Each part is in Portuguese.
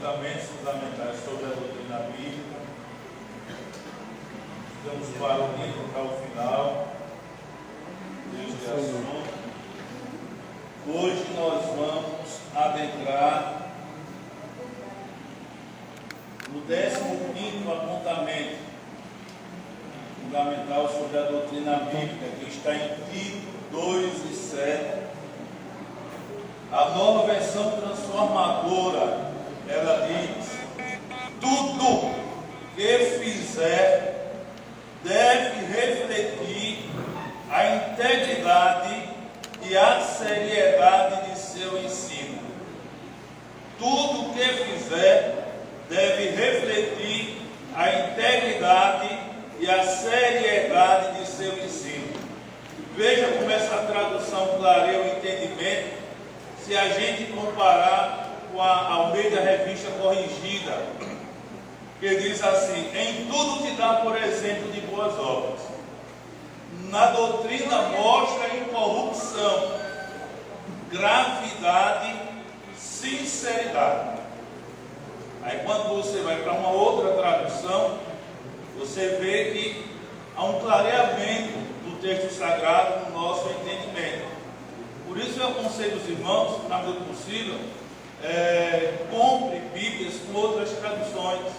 apontamentos fundamentais sobre a doutrina bíblica. Estamos partindo para o final deste assunto. Hoje nós vamos adentrar no 15º apontamento fundamental sobre a doutrina bíblica, que está em Tito 2:7. A nova versão transformadora, ela diz: tudo que fizer deve refletir a integridade e a seriedade de seu ensino. Tudo que fizer deve refletir a integridade e a seriedade de seu ensino. Veja como essa tradução clareia o entendimento se a gente comparar com a Almeida Revista Corrigida, que diz assim: em tudo te dá por exemplo de boas obras. Na doutrina mostra incorrupção, gravidade, sinceridade. Aí quando você vai para uma outra tradução, você vê que há um clareamento do texto sagrado no nosso entendimento. Por isso eu aconselho os irmãos, na medida do possível, compre Bíblias com outras traduções.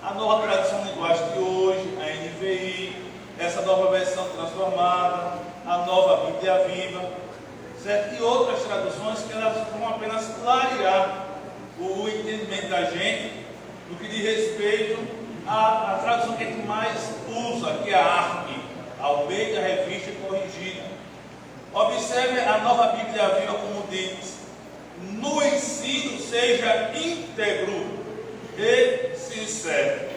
A nova tradução linguagem de hoje, a NVI, essa nova versão transformada, a nova Bíblia Viva, certo? E outras traduções que elas vão apenas clarear o entendimento da gente no que diz respeito à tradução que a gente mais usa, que é a ARC, Almeida Revista Corrigida. Observe a nova Bíblia Viva como diz: no ensino seja íntegro e sincero.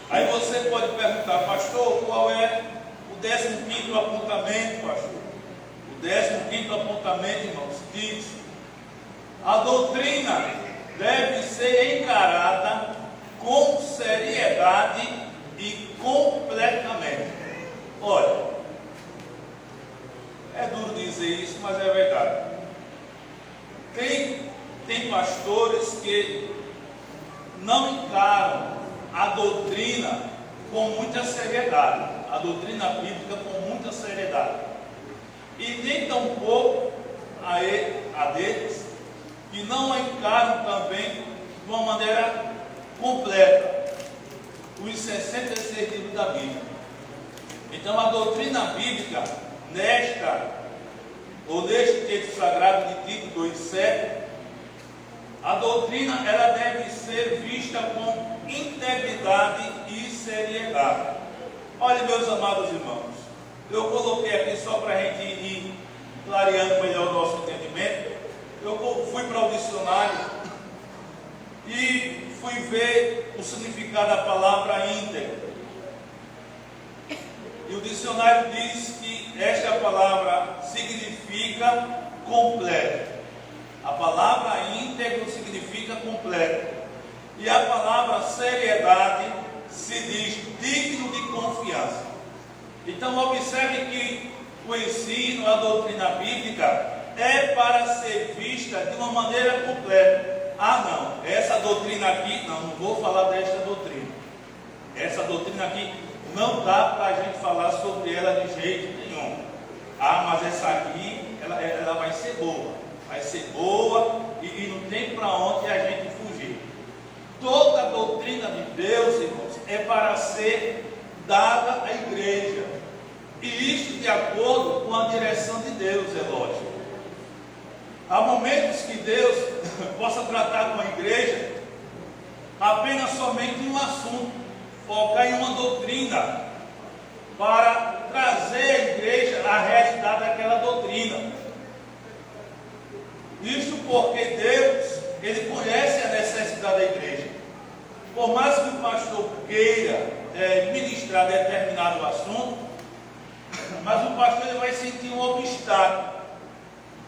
Aí você pode perguntar: pastor, qual é o 15º apontamento, pastor? O 15º apontamento, irmãos, diz: a doutrina deve ser encarada com seriedade e completamente. Olha, é duro dizer isso, mas é verdade. Tem pastores que não encaram a doutrina com muita seriedade, a doutrina bíblica com muita seriedade, e nem tampouco a deles que não a encaram também de uma maneira completa os 66 livros da Bíblia. Então a doutrina bíblica neste texto sagrado de Tito 2:7, a doutrina ela deve ser vista com integridade e seriedade. Olha, meus amados irmãos, eu coloquei aqui só para a gente ir clareando melhor o nosso entendimento. Eu fui para o dicionário e fui ver o significado da palavra íntegro. E o dicionário diz que esta palavra significa completo. A palavra íntegro significa completo. E a palavra seriedade se diz digno de confiança. Então observe que o ensino, a doutrina bíblica é para ser vista de uma maneira completa. Ah não, essa doutrina aqui, não vou falar desta doutrina. Essa doutrina aqui não dá para a gente falar sobre ela de jeito nenhum. Ah, mas essa aqui, ela vai ser boa. Vai ser boa e não tem para onde a gente fugir. Toda a doutrina de Deus, irmãos, é para ser dada à igreja. E isso de acordo com a direção de Deus, é lógico. Há momentos que Deus possa tratar com a igreja apenas somente em um assunto, focar em uma doutrina, para trazer à igreja a realidade daquela doutrina. Isso porque Deus, Ele conhece a necessidade da igreja. Por mais que o pastor queira ministrar determinado assunto, mas o pastor ele vai sentir um obstáculo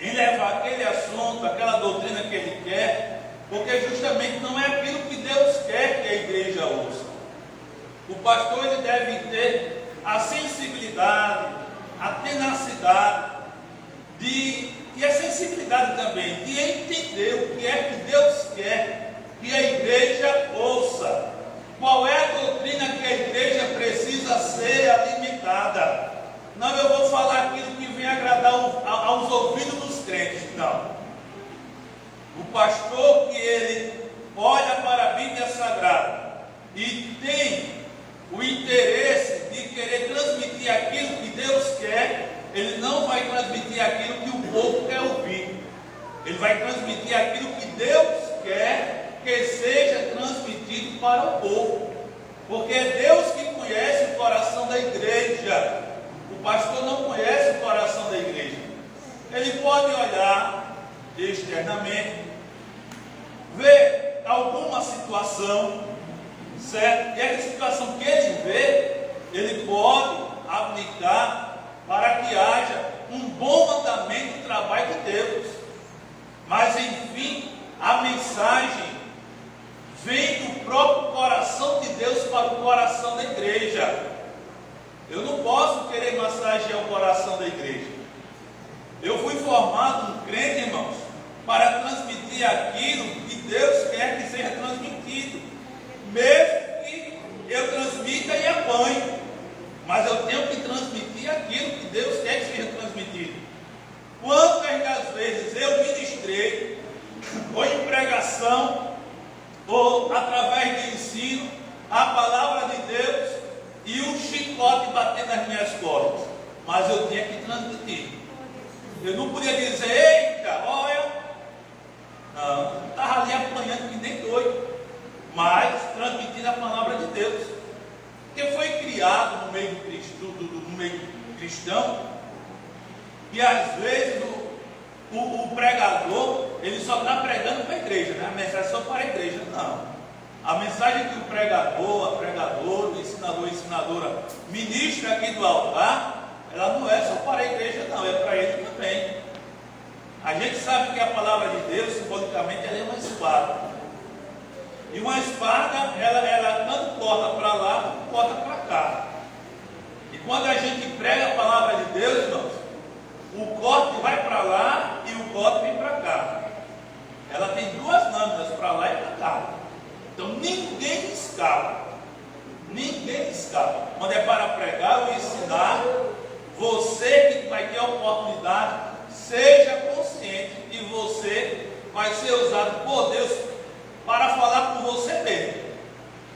em levar aquele assunto, aquela doutrina que ele quer, porque justamente não é aquilo que Deus quer que a igreja ouça. O pastor ele deve ter a sensibilidade, a tenacidade e a sensibilidade também de entender o que é que Deus quer que a que seja transmitido para o povo, porque é Deus que conhece o coração da igreja. O pastor não conhece o coração da igreja. Ele pode olhar externamente, ver alguma situação, certo? E a situação que ele vê, ele pode aplicar para que haja um bom andamento do trabalho de Deus. Mas enfim, a mensagem vem do próprio coração de Deus para o coração da igreja. Eu não posso querer massagear o coração da igreja. Eu fui formado um crente, irmãos, para transmitir aquilo que Deus quer que seja transmitido, mesmo que eu transmita e apanhe, mas eu tenho que transmitir aquilo que Deus quer que seja transmitido. Quantas das vezes eu ministrei, ou em pregação, ou através de ensino, a palavra de Deus e um chicote batendo nas minhas costas, mas eu tinha que transmitir. Eu não podia dizer, eita, olha, não, estava ali apanhando que nem doido, mas transmitindo a palavra de Deus, que foi criado no meio cristão, e às vezes o pregador, ele só está pregando para a igreja, né? A mensagem é só para a igreja. Não, a mensagem que o pregador, a pregadora, o ensinador, a ensinadora ministra aqui do altar, ela não é só para a igreja, não, é para ele também. A gente sabe que a palavra de Deus, simbolicamente, ela é uma espada. E uma espada, ela tanto corta para lá, como corta para cá. E quando a gente prega a palavra de Deus, irmãos, o corte vai para lá e o corte vem para cá. Ela tem duas lâminas, para lá e para cá. Então ninguém escapa. Ninguém escapa. Quando é para pregar ou ensinar, você que vai ter a oportunidade, seja consciente que você vai ser usado por Deus para falar com você mesmo.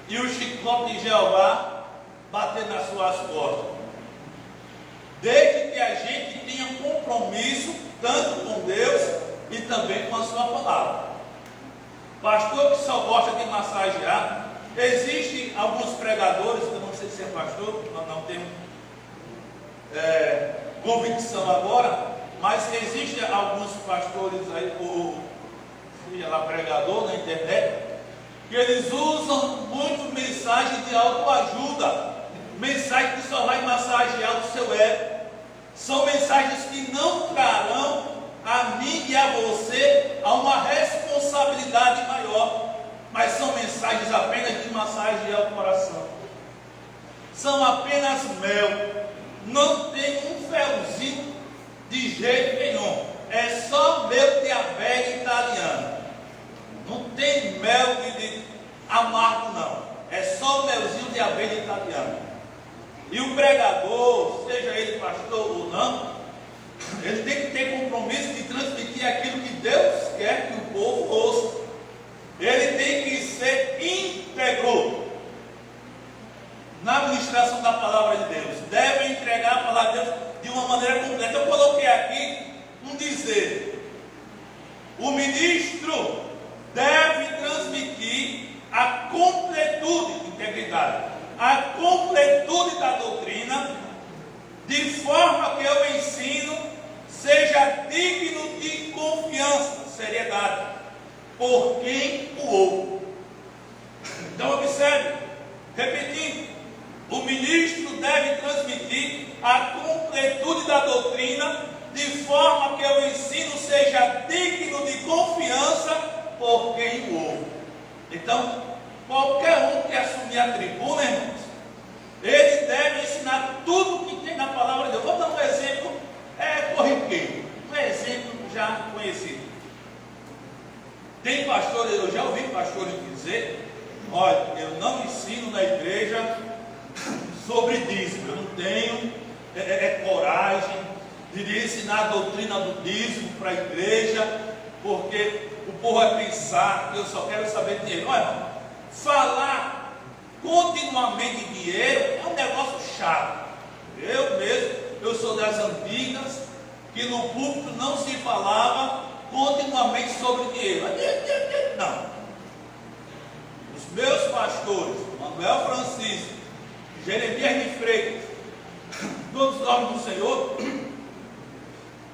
E o chicote de Jeová bater nas suas costas. Desde que a gente tenha um compromisso tanto com Deus e também com a sua palavra. Pastor que só gosta de massagear, existem alguns pregadores, eu não sei se é pastor, não tenho convicção agora, mas existem alguns pastores aí, seja lá pregador na internet, que eles usam muito mensagem de autoajuda, mensagem que só vai massagear o seu ego. São mensagens que não trarão a mim e a você a uma responsabilidade maior, mas são mensagens apenas de massagear o coração. São apenas mel, não tem um felzinho de jeito nenhum, é só mel de abelha italiana, não tem mel de amargo não, é só melzinho de abelha italiana. E o pregador, seja ele pastor ou não, ele tem que ter compromisso de transmitir aquilo que Deus quer que o povo ouça. Ele tem que ser íntegro na administração da palavra de Deus. Deve entregar a palavra de Deus de uma maneira completa. Eu coloquei aqui um dizer: o ministro deve transmitir a completude de integridade, a completude da doutrina, de forma que o ensino seja digno de confiança, seriedade, por quem o ouve. Então observe, repetindo, o ministro deve transmitir a completude da doutrina, de forma que o ensino seja digno de confiança por quem o ouve. Então, qualquer um que assumir a tribuna, irmãos, ele deve ensinar tudo o que tem na palavra de Deus. Vou dar um exemplo corriqueiro, um exemplo já conhecido. Tem pastores, eu já ouvi pastores dizer: olha, eu não ensino na igreja sobre dízimo, eu não tenho coragem de ensinar a doutrina do dízimo para a igreja, porque o povo vai pensar que eu só quero saber dinheiro. Olha, falar continuamente de dinheiro é um negócio chato. Eu mesmo, eu sou das antigas, que no púlpito não se falava continuamente sobre dinheiro. Não. meus pastores, Manuel Francisco, Jeremias de Freitas, todos os homens do Senhor,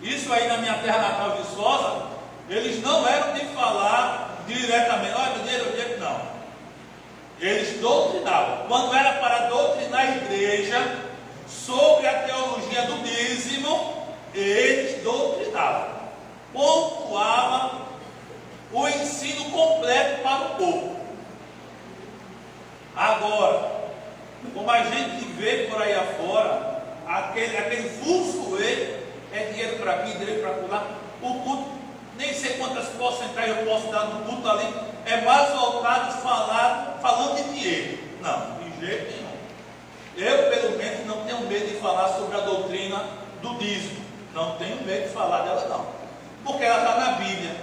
isso aí na minha terra natal, Viçosa, eles não eram de falar diretamente, olha, dinheiro, não. Eles doutrinavam. Quando era para doutrinar a igreja sobre a teologia do dízimo, eles doutrinavam, pontuavam o ensino completo para o povo. Agora, como a gente vê por aí afora, aquele fuzuê, é dinheiro para aqui, dinheiro para lá, o culto, nem sei quantas porcentagens eu posso dar no culto ali, é mais voltado falando de dinheiro. Não, de jeito nenhum. Eu, pelo menos, não tenho medo de falar sobre a doutrina do dízimo. Não tenho medo de falar dela, não. Porque ela está na Bíblia.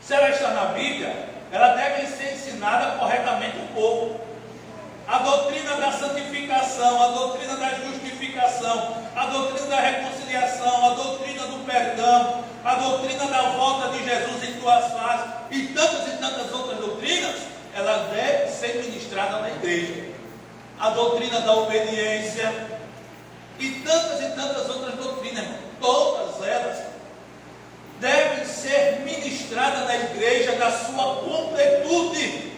Se ela está na Bíblia, ela deve ser ensinada corretamente ao povo. A doutrina da santificação, a doutrina da justificação, a doutrina da reconciliação, a doutrina do perdão, a doutrina da volta de Jesus em duas fases e tantas outras doutrinas, ela deve ser ministrada na igreja. A doutrina da obediência e tantas outras doutrinas, todas elas devem ser ministradas na igreja da sua completude,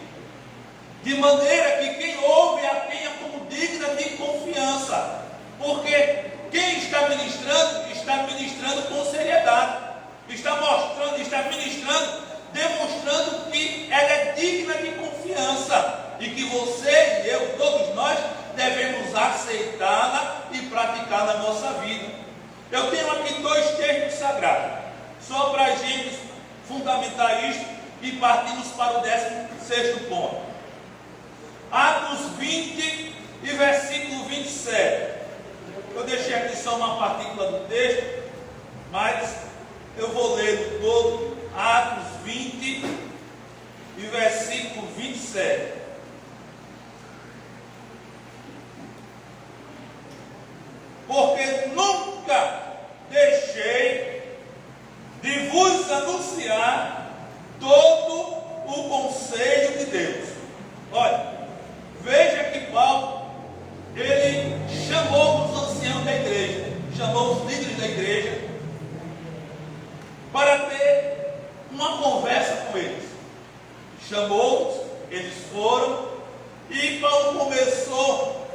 de maneira que quem ouve a tenha como digna de confiança, porque quem está ministrando com seriedade, está ministrando, demonstrando que ela é digna de confiança, e que você e eu, todos nós, devemos aceitá-la e praticá-la na nossa vida. Eu tenho aqui 2 textos sagrados, só para a gente fundamentar isto e partimos para o 16º ponto. Atos 20 e versículo 27. Eu deixei aqui só uma partícula do texto, mas eu vou ler todo. Atos 20 e versículo 27. Porque nunca deixei de vos anunciar todo o conselho de Deus. Olha, veja que Paulo, ele chamou os anciãos da igreja, chamou os líderes da igreja, para ter uma conversa com eles. Chamou-os, eles foram, e Paulo começou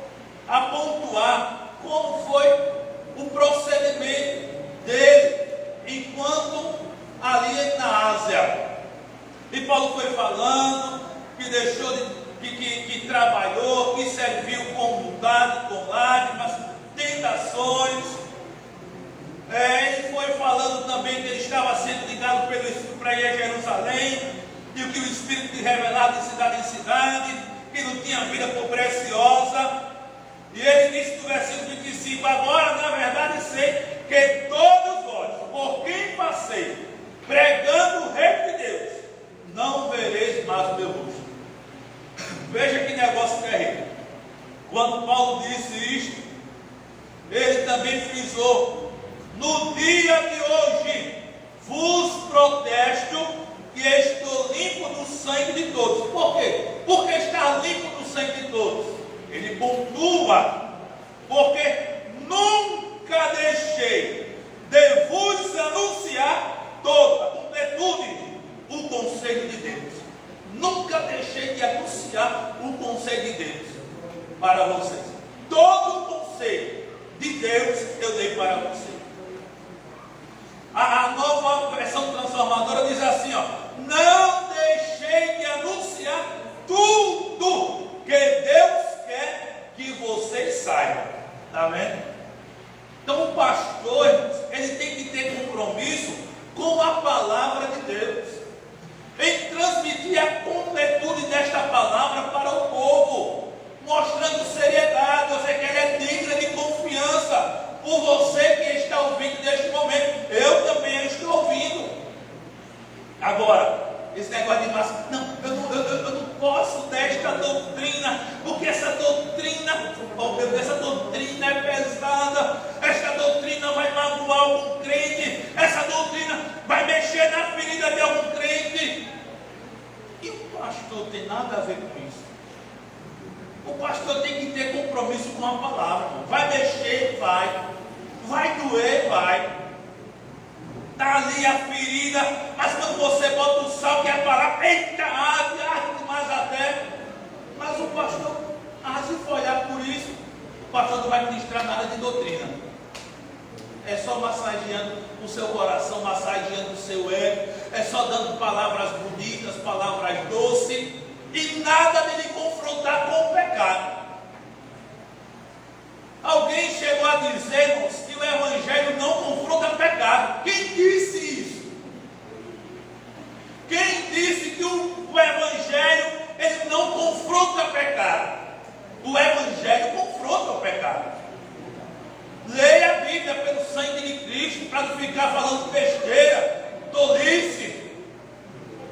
a pontuar como foi o procedimento dele, enquanto ali na Ásia. E Paulo foi falando que deixou que trabalhou, que serviu com humildade, com lágrimas, tentações. Ele foi falando também que ele estava sendo ligado pelo Espírito para ir a Jerusalém, e o que o Espírito lhe revelava de cidade em cidade, que não tinha vida por preciosa. E ele disse no versículo 25: agora na verdade sei que todos vós, por quem passei, pregando o reino de Deus, não vereis mais o meu rosto. Veja que negócio terrível. Quando Paulo disse isto, ele também frisou: no dia de hoje vos protesto que estou limpo do sangue de todos. Por quê? Porque está limpo do sangue de todos. Ele pontua: porque nunca deixei de vos anunciar toda a completude, o conselho de Deus. Nunca deixei de anunciar o conselho de Deus para vocês. Todo o conselho de Deus eu dei para vocês. A nova versão transformadora diz assim, ó: não deixei de anunciar tudo que Deus quer que vocês saibam. Está vendo? Então o pastor, ele tem que ter compromisso com a palavra de Deus, em transmitir a completude desta palavra para o povo, mostrando seriedade. Você que ela é digna de confiança por você que está ouvindo neste momento. Eu também estou ouvindo. Agora, esse negócio de massa, não, eu não posso desta doutrina, porque essa doutrina, oh meu Deus, essa doutrina é pesada, esta doutrina vai magoar algum crente, essa doutrina vai mexer na ferida de algum crente. E o pastor tem nada a ver com isso. O pastor tem que ter compromisso com a palavra. Vai mexer, vai. Vai doer, vai. Está ali a ferida, mas quando você bota o sal, que é a palavra, eita, arde demais até. Mas o pastor, se for olhar por isso, o pastor não vai ministrar nada de doutrina. É só massageando o seu coração, massageando o seu ego, é só dando palavras bonitas, palavras doces, e nada de lhe confrontar com o pecado. Alguém chegou a dizer-nos que o Evangelho não confronta pecado. Quem disse isso? Quem disse que o Evangelho ele não confronta pecado? O Evangelho confronta o pecado. Leia a Bíblia pelo sangue de Cristo, para não ficar falando besteira, tolice.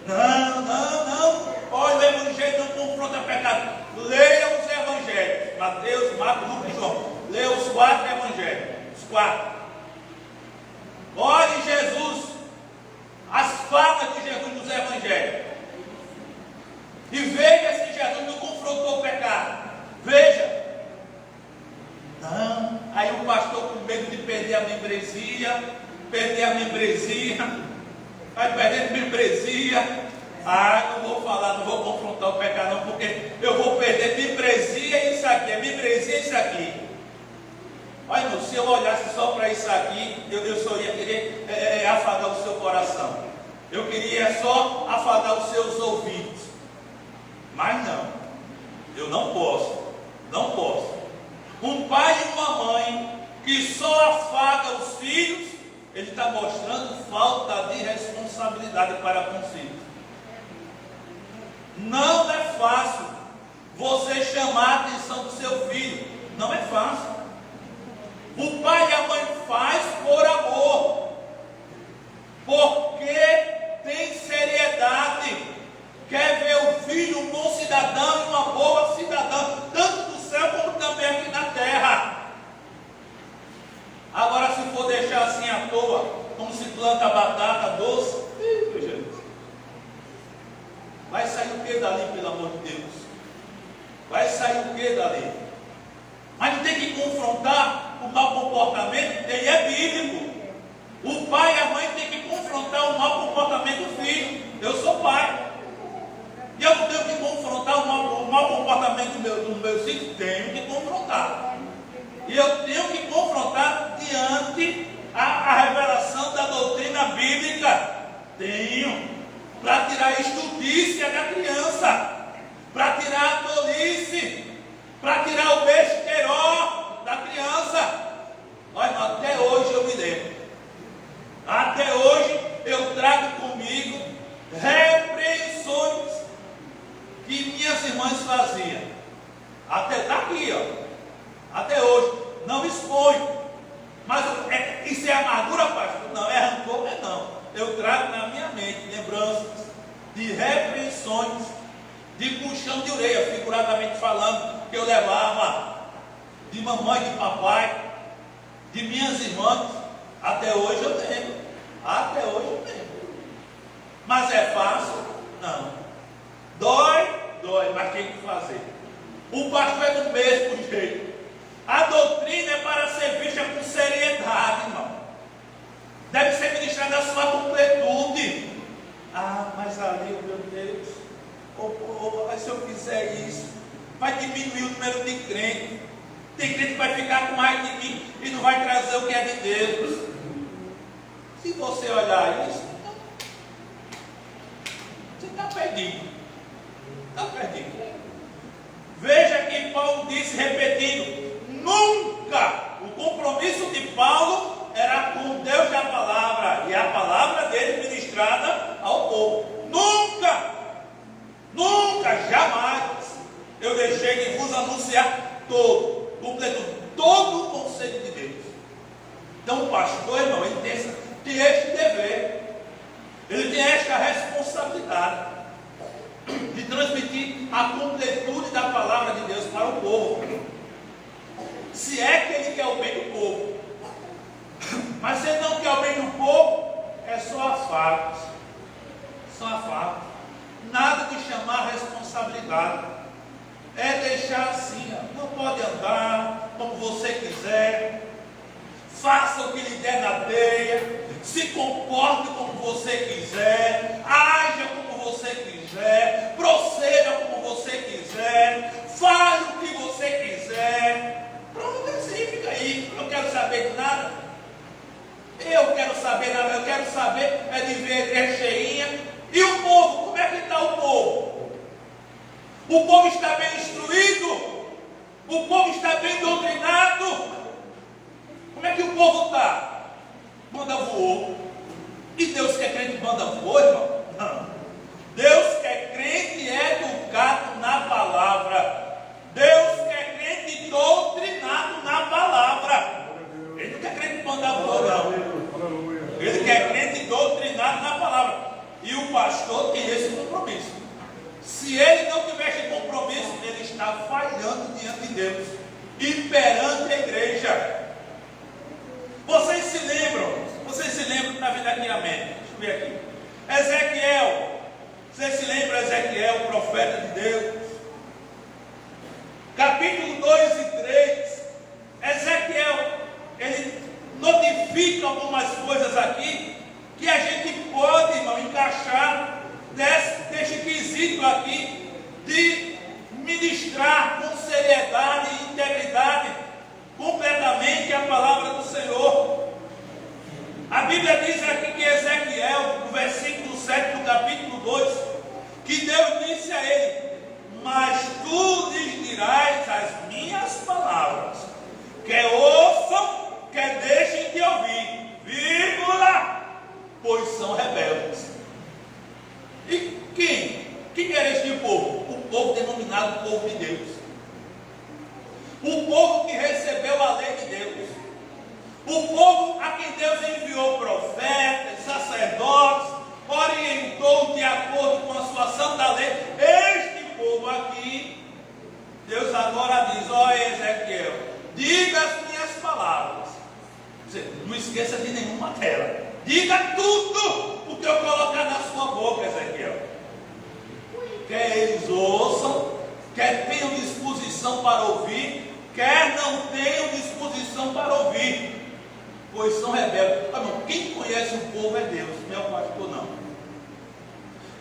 Não. Olha, o Evangelho não confronta pecado. Leia os Evangelhos, Mateus, Marcos, Lucas e João. Leia os 4 Evangelhos. Os 4. Olhe Jesus, as falas de Jesus nos Evangelhos. E veja se Jesus não confrontou o pecado. Veja. Não. Aí o pastor, com medo de perder a membresia, vai perdendo membresia. Não vou falar, não vou confrontar o pecado, não, porque eu vou perder membresia e isso aqui, membresia e isso aqui. Olha, irmão, se eu olhasse só para isso aqui, eu só ia querer afagar o seu coração. Eu queria só afagar os seus ouvidos. Mas não, eu não posso. Um pai e uma mãe que só afaga os filhos, ele está mostrando falta de responsabilidade para com os filhos. Não é fácil você chamar a atenção do seu filho. Não é fácil. O pai e a mãe faz por amor, porque tem seriedade, quer ver o filho um bom cidadão e uma boa cidadã, tanto do céu como também aqui na terra. Agora, se for deixar assim à toa, como se planta batata doce, vai sair o que dali, pelo amor de Deus? Vai sair o que dali? Mas tem que confrontar o mau comportamento, ele é bíblico. O pai e a mãe tem que confrontar o mau comportamento do filho. Eu sou pai. E eu não tenho que confrontar o mau comportamento dos meus filhos? Tenho que confrontar. E eu tenho que confrontar diante a revelação da doutrina bíblica. Tenho. Para tirar a estultícia da criança. Para tirar a tolice. Para tirar o besteiró da criança. Olha, até hoje eu me lembro. Até hoje eu trago comigo repreensões que minhas irmãs faziam. Até está aqui, ó. Até hoje. Não exponho. Mas isso é amargura, pastor? Não, é rancor, não. Eu trago na minha mente lembranças de repreensões, de puxão de orelha, figuradamente falando, que eu levava de mamãe e de papai, de minhas irmãs. Até hoje eu lembro. Até hoje eu lembro. Mas é fácil? Não. Dói, mas tem que fazer. O pastor é do mesmo jeito. A doutrina é para ser vista com seriedade, irmão. Deve ser ministrada a sua completude. Mas ali, meu Deus, se eu fizer isso, vai diminuir o número de crentes. Tem crente que vai ficar com mais de mim e não vai trazer o que é de Deus. Se você olhar isso, você está perdido. Está perdido. Veja que Paulo disse, repetindo, nunca. O compromisso de Paulo era com Deus da palavra, e a palavra dele ministrada ao povo. Nunca, jamais eu deixei de vos anunciar todo o conselho de Deus. Então o pastor, irmão, ele tem este dever, ele tem esta responsabilidade de transmitir a completude da palavra de Deus para o povo. Se é que ele quer o bem do povo. Mas se ele não quer o bem do povo, é só afagos. nada de chamar a responsabilidade. É deixar assim, ó, não pode andar como você quiser, faça o que lhe der na teia, se comporte como você quiser, haja como você quiser, proceda como você quiser, fale o que você quiser. Pronto, assim fica aí. Eu não quero saber de nada. Eu quero saber nada, eu quero saber é de ver a igreja cheinha. E o povo, como é que está o povo? O povo está bem instruído? O povo está bem doutrinado? Como é que o povo está? Manda voou. E Deus quer crente manda voou, irmão? Não. Deus quer crente educado na palavra. Deus quer crente doutrinado na palavra. Ele não quer crente manda voou, não. Ele quer crente doutrinado na palavra. E o pastor tem esse compromisso. Se ele não tiver esse compromisso, ele está falhando diante de Deus e perante a igreja. Vocês se lembram na vida aqui, amém? Deixa eu ver aqui. Ezequiel, vocês se lembram de Ezequiel, o profeta de Deus? Capítulo 2 e 3, Ezequiel, ele notifica algumas coisas aqui, que a gente pode, irmão, encaixar desse quesito aqui, de ministrar com seriedade e integridade, completamente a palavra do Senhor. A Bíblia diz aqui que Ezequiel, no versículo 7 do capítulo 2, que Deus disse a ele: mas tu lhes dirás as minhas palavras, quer ouçam, quer deixem de ouvir, vírgula, pois são rebeldes. E quem era este povo? O povo denominado povo de Deus. O povo que recebeu a lei de Deus. O povo a quem Deus enviou profetas, sacerdotes, orientou de acordo com a sua santa lei. Este povo aqui, Deus agora diz: ó Ezequiel, diga as minhas palavras. Não esqueça de nenhuma delas. Diga tudo o que eu colocar na sua boca, Ezequiel. Quer eles ouçam, quer tenham disposição para ouvir, quer não tenham disposição para ouvir, pois são rebeldes. Irmão, quem conhece o povo é Deus, não é o pastor, não.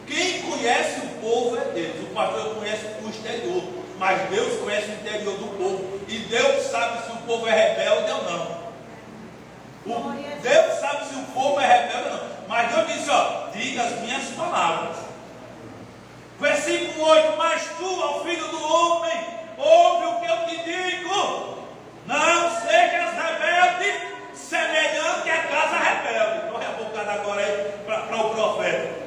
Quem conhece o povo é Deus. O pastor conhece o exterior, mas Deus conhece o interior do povo, e Deus sabe se o povo é rebelde ou não. Deus sabe se o povo é rebelde ou não. Mas Deus disse: ó, diga as minhas palavras. Versículo 8: mas tu, ó filho do homem, ouve o que eu te digo. Não sejas rebelde, semelhante à casa rebelde. Estou rebocado agora aí para o profeta.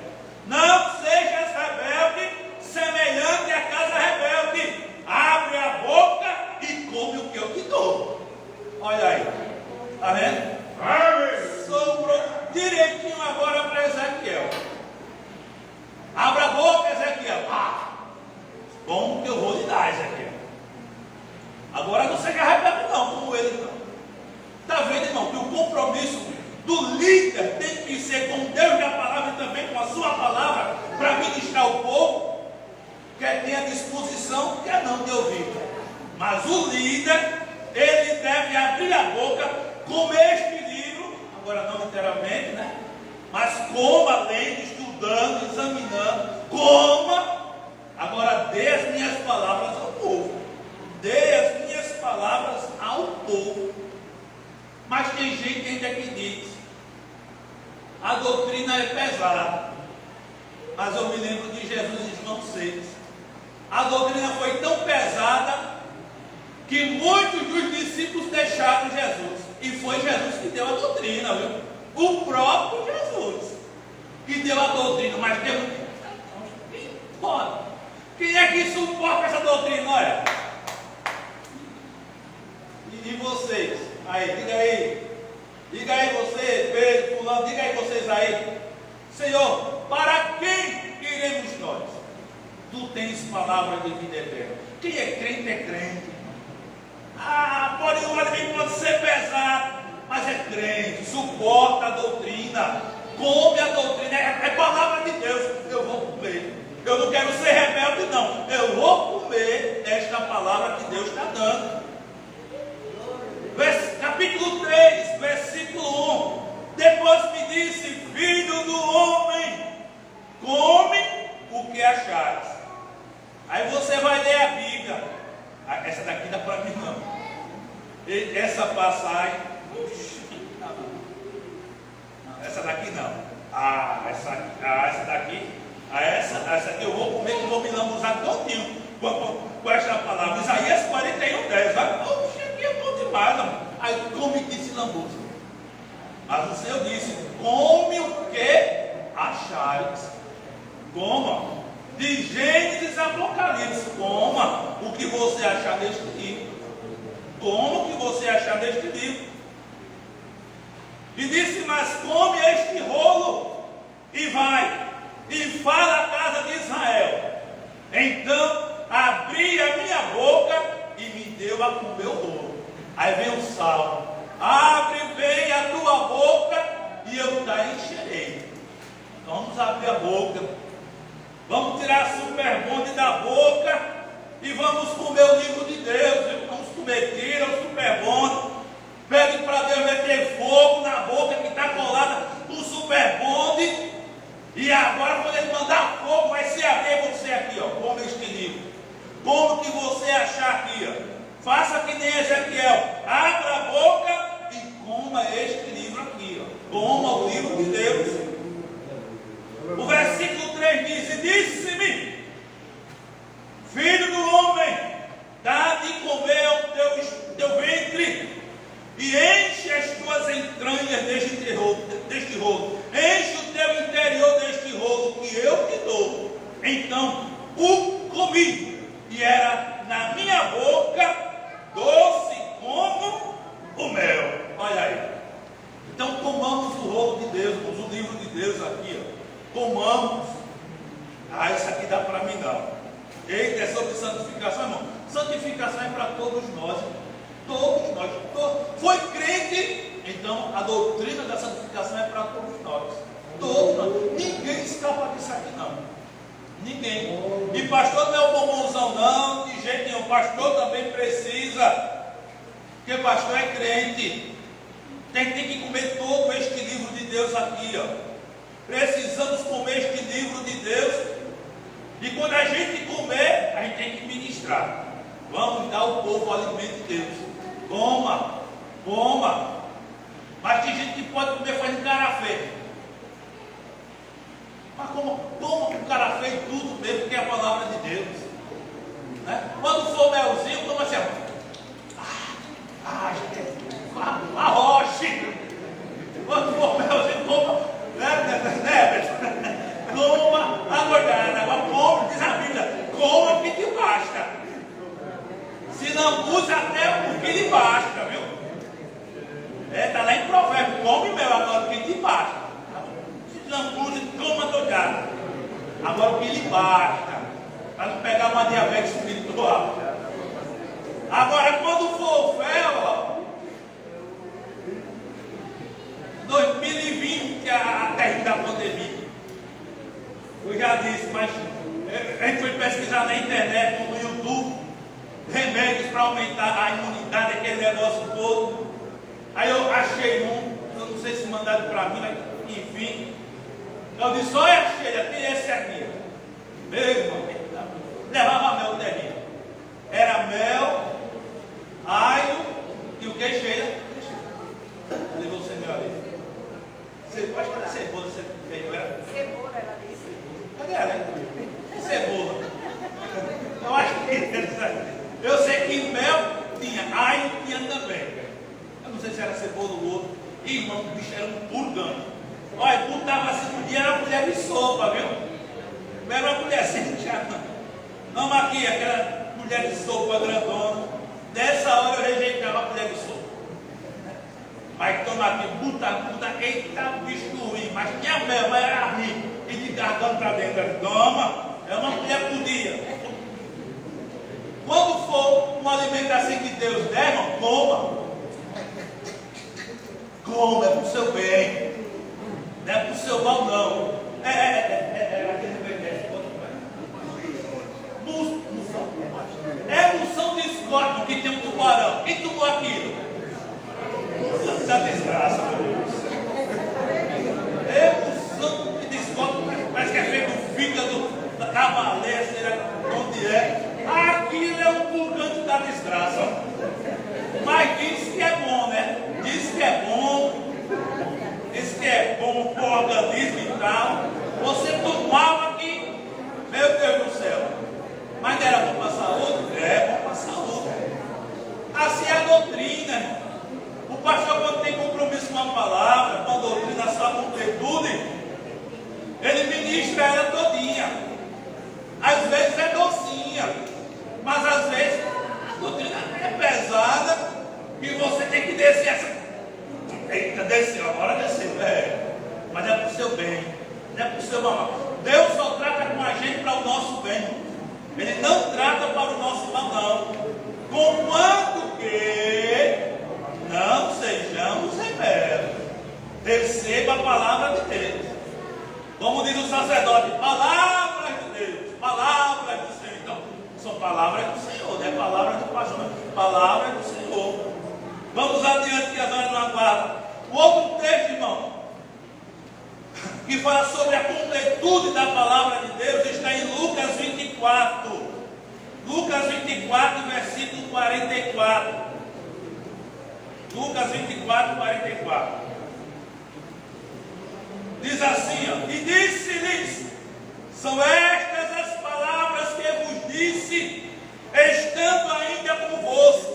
Não sejas rebelde, semelhante à casa rebelde. Abre a boca e come o que eu te dou. Olha aí, está vendo? Sobrou direitinho agora para Ezequiel. Abra a boca, Ezequiel. Bom que eu vou lhe dar, Ezequiel. Agora não seja rebelde não, como ele não. Está vendo, irmão, que o compromisso do líder tem que ser com Deus e a palavra, e também com a sua palavra, para ministrar o povo, quer ter a disposição, quer não de ouvir. Mas o líder, ele deve abrir a boca, comer este livro, agora não literalmente, né? Mas coma, lendo, estudando, examinando, coma. Agora dê as minhas palavras ao povo. Dê as minhas palavras ao povo. Mas tem gente ainda que diz: a doutrina é pesada. Mas eu me lembro de Jesus em João 6. A doutrina foi tão pesada que muitos dos discípulos deixaram Jesus. E foi Jesus que deu a doutrina, viu? O próprio Jesus que deu a doutrina. Mas Deus, quem pode? Quem é que suporta essa doutrina? Olha. E vocês? Aí, diga aí. Diga aí você, Pedro, fulano, diga aí vocês aí. Senhor, para quem iremos nós? Tu tens palavra de vida eterna. Quem é crente. Pode um alimento pode ser pesado, mas é crente, suporta a doutrina, come a doutrina, é palavra de Deus. Eu vou comer. Eu não quero ser rebelde, não. Eu vou comer esta palavra que Deus está dando. Capítulo 3, versículo 1. Depois me disse: filho do homem, come o que achares. Aí você vai ler a Bíblia. Essa daqui dá para mim não. Essa passagem. Essa daqui não. Essa daqui. Essa aqui eu vou comer, que eu vou me lambuzar todinho com esta palavra. Isaías 41:10. Oxe, aqui é bom demais, amor. Aí come que se lambuza. Mas o Senhor disse: come o que achares. Coma. De Gênesis a Apocalipse. Coma o que você achar deste livro. Coma o que você achar deste livro. E disse: mas come este rolo e vai e fala à casa de Israel. Então abri a minha boca e me deu a comer o rolo. Aí vem o salmo: abre bem a tua boca e eu te encherei. Então vamos abrir a boca, vamos tirar a superbonde da boca e vamos comer o livro de Deus. Vamos comer, tira o superbonde, pede para Deus meter fogo na boca que está colada no superbonde. E agora, quando ele mandar fogo, vai se abrir você aqui, ó. Come este livro. Como que você achar aqui, ó. Faça que nem Ezequiel. Abra a boca e coma este livro aqui, ó. Coma o livro de Deus. O versículo 3 diz: e disse-me: filho do homem, dá de comer ao teu ventre e enche as tuas entranhas deste rolo. Enche o teu interior deste rolo que eu te dou. Então o comi, e era na minha boca doce como o mel. Olha aí. Então comamos o rolo de Deus, o livro de Deus aqui, ó. Comamos. Isso aqui dá para mim não. Eita, é sobre santificação, irmão. Santificação é para todos nós. Todos nós. Foi crente, então a doutrina da santificação é para todos nós. Todos nós. Ninguém escapa disso aqui não. Ninguém. E pastor não é o bombonzão não, de jeito nenhum. Pastor também precisa. Porque pastor é crente. Tem que comer todo este livro de Deus aqui, ó. Precisamos comer este livro de Deus. E quando a gente comer, a gente tem que ministrar. Vamos dar ao povo o alimento de Deus. Coma, coma. Mas tem gente que pode comer fazendo cara feio. Mas coma com cara feio tudo mesmo, porque é a palavra de Deus. Né? Quando for melzinho, coma assim. Arroche. Quando for melzinho, coma. Coma agora. Agora come, diz a Bíblia. Coma que te basta. Se não usa até o que lhe basta, viu? Está lá em Provérbio: come meu, agora o que lhe basta. Se não usa, coma doidado. Agora o que lhe basta. Para não pegar uma diabetes espiritual. Agora, quando for fel, 2020, a terra da pandemia. Eu já disse, mas a gente foi pesquisar na internet, no YouTube, remédios para aumentar a imunidade, aquele negócio todo. Aí eu achei eu não sei se mandaram para mim, mas enfim. Eu disse: olha, achei, tem esse aqui. Meu irmão, levava mel terrível. Era mel, alho e o que, cheira? Cadê você, meu amigo? Você pode falar cebola, você veio, era? Cebola, ela disse. Cadê ela? Cebola. Eu acho que eu sei que mel tinha, alho tinha também. Eu não sei se era cebola ou outro. Irmão, o bicho era um purgão. Olha, botava assim no dia, era uma colher de sopa, viu? Não era uma colherzinha de chá, não. Vamos aqui, aquela colher de sopa grandona. Nessa hora eu rejeitava a colher de sopa. Mas toma aqui, puta, eita, bicho ruim. Mas tinha mel, mas era rico. E de garganta para dentro, toma, é uma colher por dia. Quando for um alimento assim que Deus der, irmão, coma. Coma, é para o seu bem. Não é para o seu mal, não. Aquele remédio. Quem tomou aquilo? Da desgraça, meu Deus. Santo que desconto, parece que é feito do fígado, da cavaleira, sei lá onde é. Aquilo é um purgante da desgraça. Mas diz que é bom, né? Diz que é bom. Diz que é bom para o organismo e tal. Você tomava aqui, meu Deus do céu. Mas não era bom para a saúde? É bom para a saúde. Assim é a doutrina. O pastor, quando tem compromisso com a palavra, com a doutrina, a sua completude, ele ministra ela todinha. Às vezes é docinha, mas às vezes a doutrina é pesada e você tem que descer essa. Eita, desceu, agora desceu. Mas é para o seu bem, não é para o seu mal. Deus só trata com a gente para o nosso bem. Ele não trata para o nosso mal, não. Conquanto que não sejamos rebeldes. Receba a palavra de Deus. Como diz o sacerdote, palavras de Deus, palavras do Senhor. Então, são palavras do Senhor, não é palavras do pastor, não. Palavras do Senhor. Vamos adiante que as horas não aguardam. O outro texto, irmão, que fala sobre a completude da palavra de Deus, está em Lucas 24. Lucas 24, versículo 44. Lucas 24, 44. Diz assim, ó, e disse-lhes, são estas as palavras que vos disse, estando ainda convosco.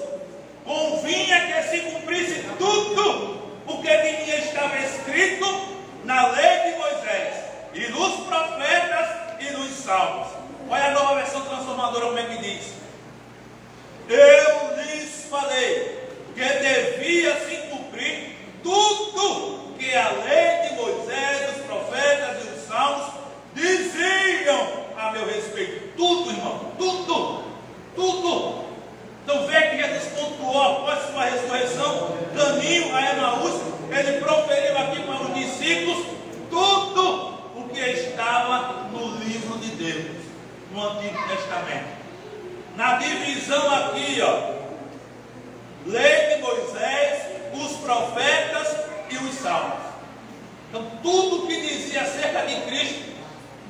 Convinha que se cumprisse tudo o que de mim estava escrito na lei de Moisés, e nos profetas e nos salmos. Olha a Nova Versão Transformadora, como é que diz? Eu lhes falei que devia se cumprir tudo que a lei de Moisés, os profetas e os salmos diziam a meu respeito. Tudo, irmão, tudo, tudo. Então vê que Jesus pontuou após sua ressurreição, caminho a Emaús, ele proferiu aqui para os discípulos tudo o que estava no livro de Deus, no Antigo Testamento. Na divisão aqui, ó, lei de Moisés, os profetas e os salmos. Então tudo que dizia acerca de Cristo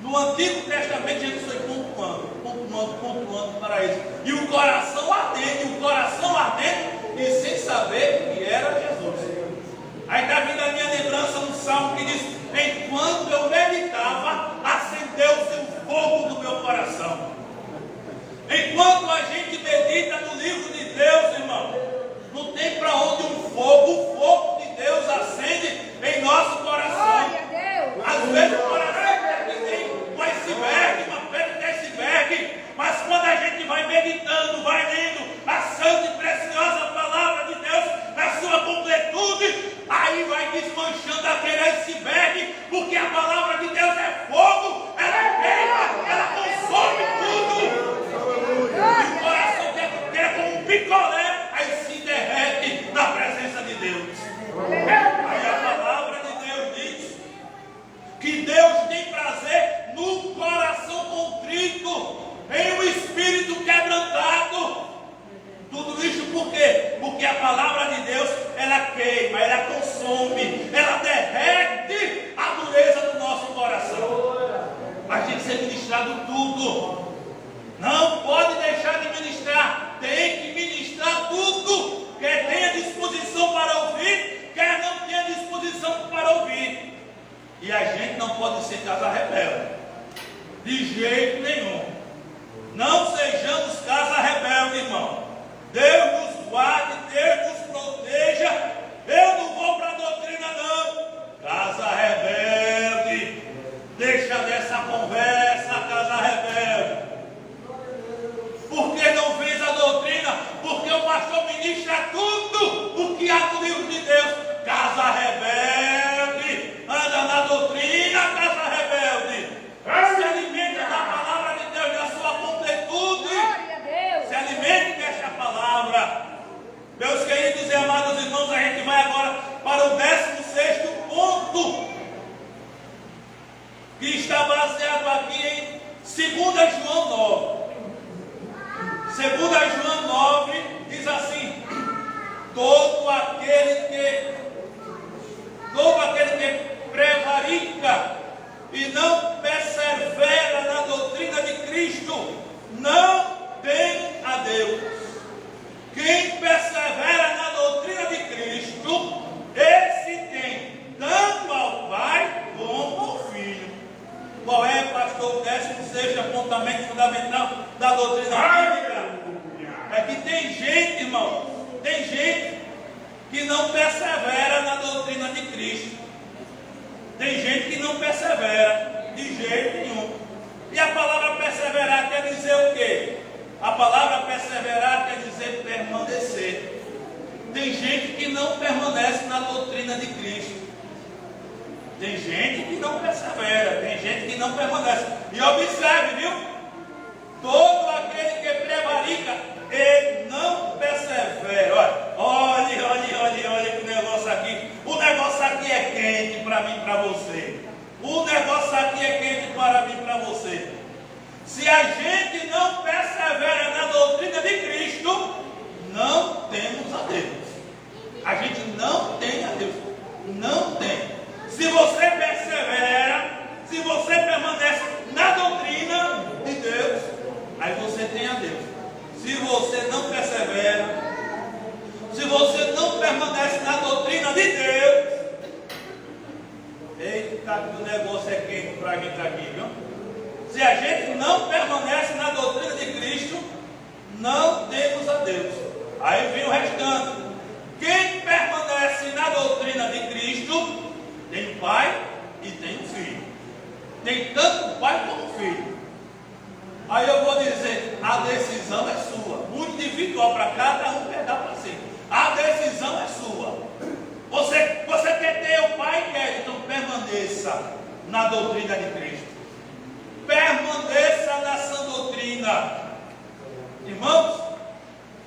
no Antigo Testamento, Jesus foi pontuando para isso. E o coração ardente, e sem saber que era Jesus. Aí está vindo a minha lembrança um salmo que diz: enquanto eu meditava, acendeu-se o fogo do meu coração. Enquanto a gente medita no livro de Deus, irmão, não tem para onde o fogo de Deus acende em nosso coração. Às vezes o coração tem um iceberg, uma pedra de iceberg, mas quando a gente vai meditando, vai lendo a santa e preciosa palavra de Deus na sua completude, aí vai desmanchando aquele iceberg, porque a palavra de Deus é fogo, ela queima, ela consome tudo. irmão, tem gente que não persevera na doutrina de Cristo. Tem gente que não persevera de jeito nenhum. E a palavra perseverar quer dizer o quê? A palavra perseverar quer dizer permanecer. Tem gente que não permanece na doutrina de Cristo. Tem gente que não persevera, tem gente que não permanece. E observe, viu? Todo aquele que prevarica, ele não persevera. Olha que negócio aqui. O negócio aqui é quente para mim e para você. O negócio aqui é quente para mim e para você. Se a gente não persevera na doutrina de Cristo, não temos a Deus. A gente não tem a Deus. Não tem. Se você persevera, se você permanece na doutrina de Deus, aí você tem a Deus. Se você não persevera, se você não permanece na doutrina de Deus, eita, que o negócio é quente para a gente aqui, viu? Se a gente não permanece na doutrina de Cristo, não temos a Deus. Aí vem o restante. Quem permanece na doutrina de Cristo, tem o pai e tem o filho. Tem tanto o pai como o filho. Aí eu vou dizer, a decisão é sua. Muito individual para cada um pegar para si. A decisão é sua. Você quer ter o pai e quer, então permaneça na doutrina de Cristo. Permaneça na sã doutrina. Irmãos,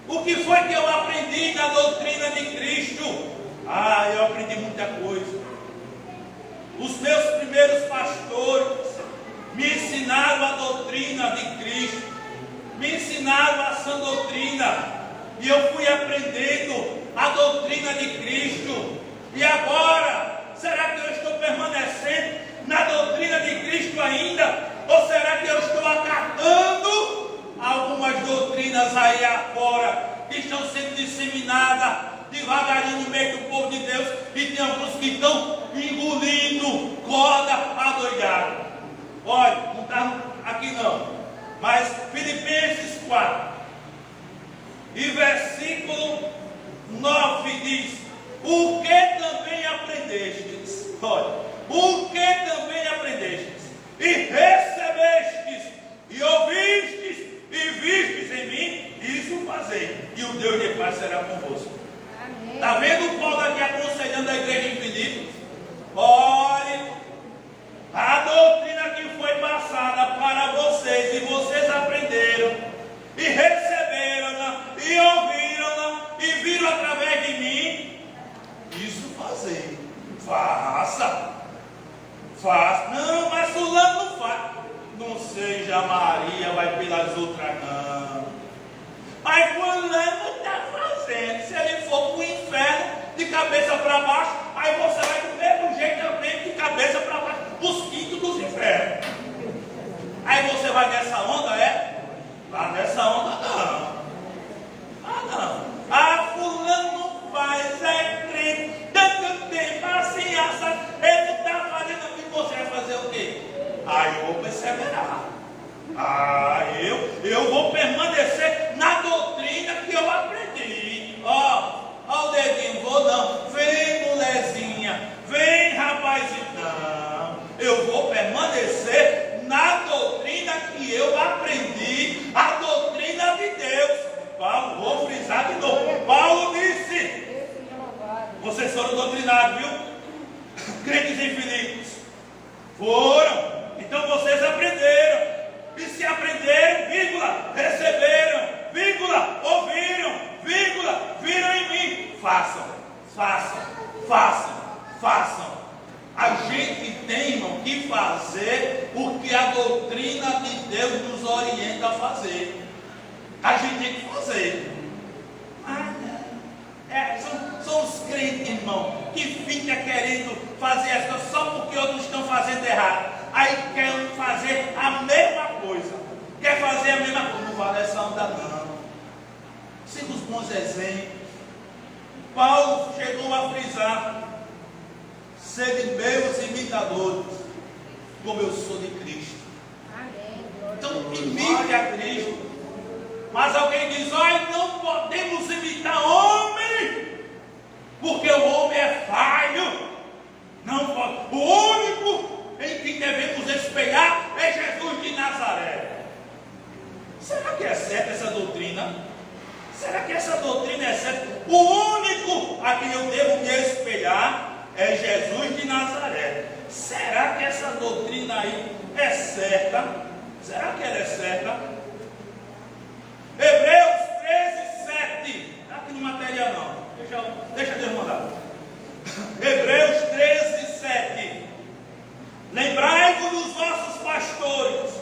o que foi que eu aprendi na doutrina de Cristo? Eu aprendi muita coisa. Os meus primeiros pastores me ensinaram a doutrina de Cristo, me ensinaram a sã doutrina, e eu fui aprendendo a doutrina de Cristo. E agora, será que eu estou permanecendo na doutrina de Cristo ainda? Ou será que eu estou acatando algumas doutrinas aí afora que estão sendo disseminadas devagarinho no meio do povo de Deus, e tem alguns que estão engolindo corda adoidada? Olha, não está aqui não, mas Filipenses 4 e versículo 9 diz: o que também aprendestes? Olha, o que também aprendestes e recebestes e ouvistes e vistes em mim, isso fazei, e o Deus de paz será convosco. Está vendo o Paulo aqui aconselhando a igreja em Filipos? Olhe, a doutrina que foi passada para vocês, e vocês aprenderam, e receberam-na, e ouviram-na, e viram através de mim, isso fazer. Faça. Não, mas fulano não faz. Não seja Maria, vai pelas outras não. Mas fulano está fazendo. Se ele for para o inferno de cabeça para baixo, aí você vai do mesmo jeito também de cabeça para baixo, os quintos dos infernos. Aí você vai nessa onda, é? Lá nessa onda não. Fulano não faz, é crente, tanto tempo assim, assa, ele está fazendo o que você vai fazer o quê? Eu vou perseverar. Eu vou permanecer na doutrina que eu aprendi. O dedinho, vou não. Vem, mulherzinha. Vem, rapazinho. Não. Eu vou permanecer na doutrina que eu aprendi. A doutrina de Deus. Paulo, vou frisar de novo. Paulo disse: vocês foram doutrinados, viu? Crentes em Filipos. Foram. Então vocês aprenderam. E se aprenderam, vírgula, receberam, vírgula, ouviram, vírgula, viram em mim. Façam. A gente tem, irmão, que fazer o que a doutrina de Deus nos orienta a fazer. A gente tem que fazer. São os crentes, irmão, que ficam querendo fazer as coisas só porque outros estão fazendo errado. Aí querem fazer a mesma coisa. Quer fazer a mesma coisa. Não vale essa onda não. Siga os bons exemplos. Paulo chegou a frisar: sede meus imitadores, como eu sou de Cristo. Então imite a Cristo. Mas alguém diz: olha, não podemos imitar homem, porque o homem é falho. Não pode. O único em que devemos espelhar é Jesus de Nazaré. Será que é certa essa doutrina? Será que essa doutrina é certa? O único a quem eu devo me espelhar é Jesus de Nazaré. Será que essa doutrina aí é certa? Será que ela é certa? Hebreus 13, 7. Não está aqui no material não. Deixa Deus mandar. Hebreus 13, 7. Lembrai-vos dos vossos pastores,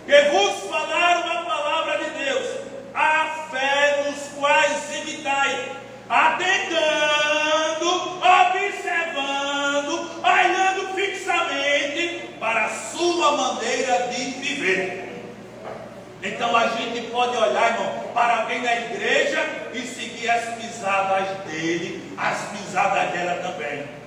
que vos falaram a palavra de Deus, a fé nos quais imitai, atentando, observando, olhando fixamente para a sua maneira de viver. Então a gente pode olhar, irmão, para alguém da igreja e seguir as pisadas dele, as pisadas dela também.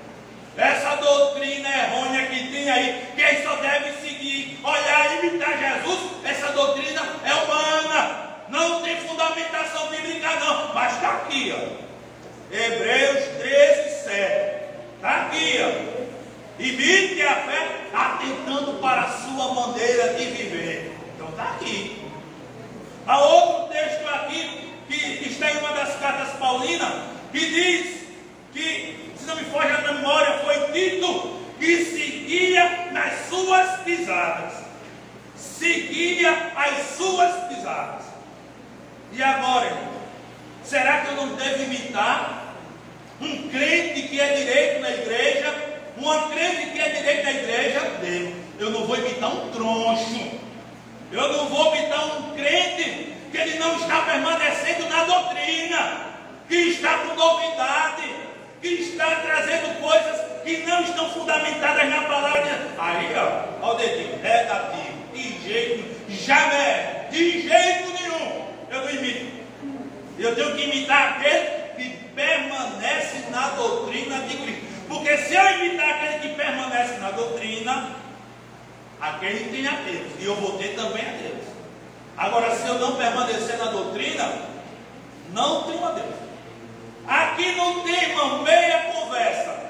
Essa doutrina errônea que tem aí, quem só deve seguir, olhar e imitar Jesus, essa doutrina é humana, não tem fundamentação bíblica não, mas está aqui, ó. Hebreus 13, 7, está aqui, ó. Imite a fé, atentando para a sua maneira de viver. Então está aqui. Há outro texto aqui, que está em uma das cartas paulinas, que diz que, se não me foge a memória, foi dito que seguia nas suas pisadas. Seguia as suas pisadas. E agora, irmão, será que eu não devo imitar um crente que é direito na igreja? Uma crente que é direito na igreja? Devo. Eu não vou imitar um troncho. Eu não vou imitar um crente que ele não está permanecendo na doutrina, que está com novidade, que está trazendo coisas que não estão fundamentadas na palavra. Aí, ó o dedinho, redativo, de jeito, jamais, de jeito nenhum, eu não imito. Eu tenho que imitar aquele que permanece na doutrina de Cristo. Porque se eu imitar aquele que permanece na doutrina, aquele tem a Deus, e eu vou ter também a Deus. Agora, se eu não permanecer na doutrina, não tenho a Deus. Aqui não tem, irmão, meia conversa.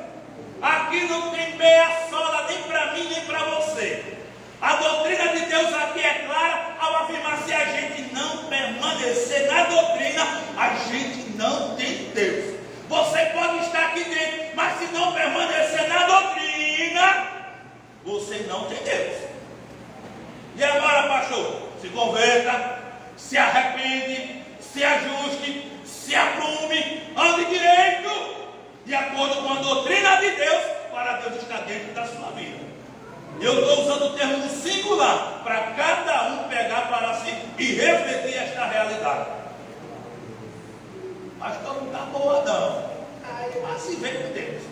Aqui não tem meia sola, nem para mim, nem para você. A doutrina de Deus aqui é clara ao afirmar: se a gente não permanecer na doutrina, a gente não tem Deus. Você pode estar aqui dentro, mas se não permanecer na doutrina, você não tem Deus. E agora, pastor? Se converta, se arrepende, se ajuste, se aprume, ande direito, de acordo com a doutrina de Deus, para Deus estar dentro da sua vida. Eu estou usando o termo no singular, para cada um pegar para si e refletir esta realidade. Pastor, não está boa não. Aí vai se ver com Deus.